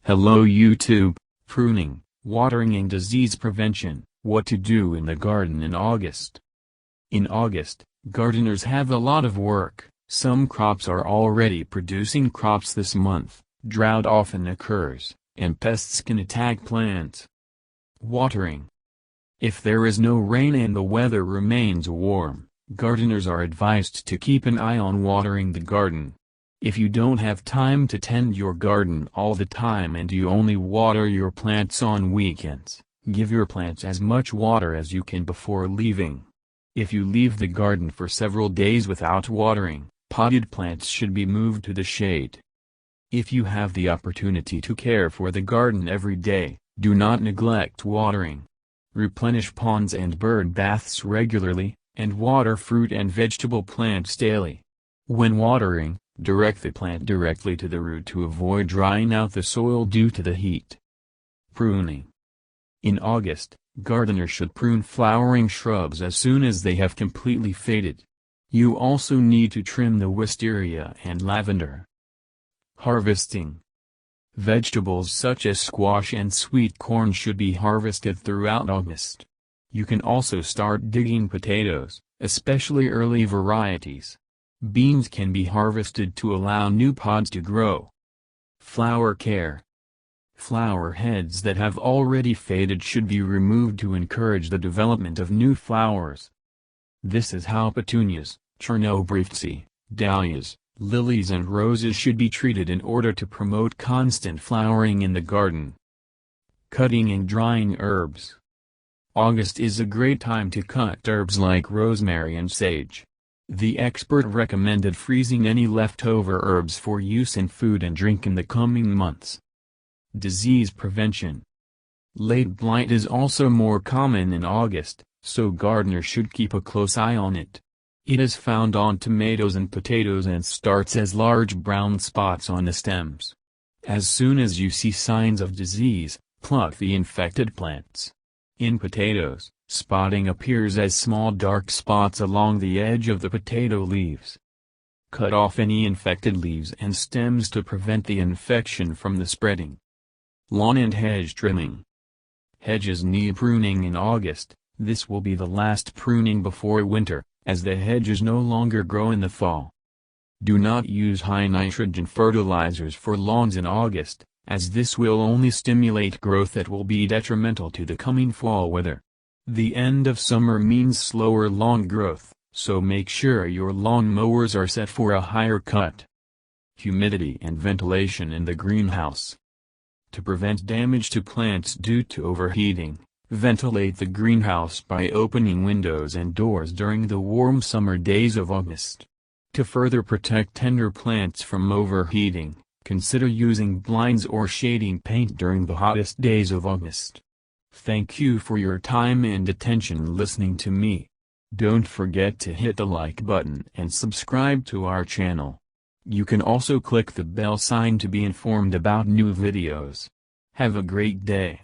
Hello YouTube. Pruning, watering and disease prevention, what to do in the garden in August. In August, gardeners have a lot of work. Some crops are already producing crops this month, drought often occurs, and pests can attack plants. Watering. If there is no rain and the weather remains warm, gardeners are advised to keep an eye on watering the garden. If you don't have time to tend your garden all the time and you only water your plants on weekends, give your plants as much water as you can before leaving. If you leave the garden for several days without watering, potted plants should be moved to the shade. If you have the opportunity to care for the garden every day, do not neglect watering. Replenish ponds and bird baths regularly, and water fruit and vegetable plants daily. When watering, direct the plant directly to the root to avoid drying out the soil due to the heat. Pruning. In August, gardeners should prune flowering shrubs as soon as they have completely faded. You also need to trim the wisteria and lavender. Harvesting. Vegetables such as squash and sweet corn should be harvested throughout August. You can also start digging potatoes, especially early varieties. Beans can be harvested to allow new pods to grow. Flower care. Flower heads that have already faded should be removed to encourage the development of new flowers. This is how petunias, Chernobryvtsi, dahlias, lilies and roses should be treated in order to promote constant flowering in the garden. Cutting and drying herbs. August is a great time to cut herbs like rosemary and sage. The expert recommended freezing any leftover herbs for use in food and drink in the coming months. Disease prevention. Late blight is also more common in August, so gardeners should keep a close eye on it. It is found on tomatoes and potatoes and starts as large brown spots on the stems. As soon as you see signs of disease, pluck the infected plants. In potatoes, spotting appears as small dark spots along the edge of the potato leaves. Cut off any infected leaves and stems to prevent the infection from the spreading. Lawn and hedge trimming. Hedges need pruning in August. This will be the last pruning before winter, as the hedges no longer grow in the fall. Do not use high nitrogen fertilizers for lawns in August, as this will only stimulate growth that will be detrimental to the coming fall weather. The end of summer means slower lawn growth, so make sure your lawn mowers are set for a higher cut. Humidity and ventilation in the greenhouse. To prevent damage to plants due to overheating, ventilate the greenhouse by opening windows and doors during the warm summer days of August. To further protect tender plants from overheating, consider using blinds or shading paint during the hottest days of August. Thank you for your time and attention listening to me. Don't forget to hit the like button and subscribe to our channel. You can also click the bell sign to be informed about new videos. Have a great day.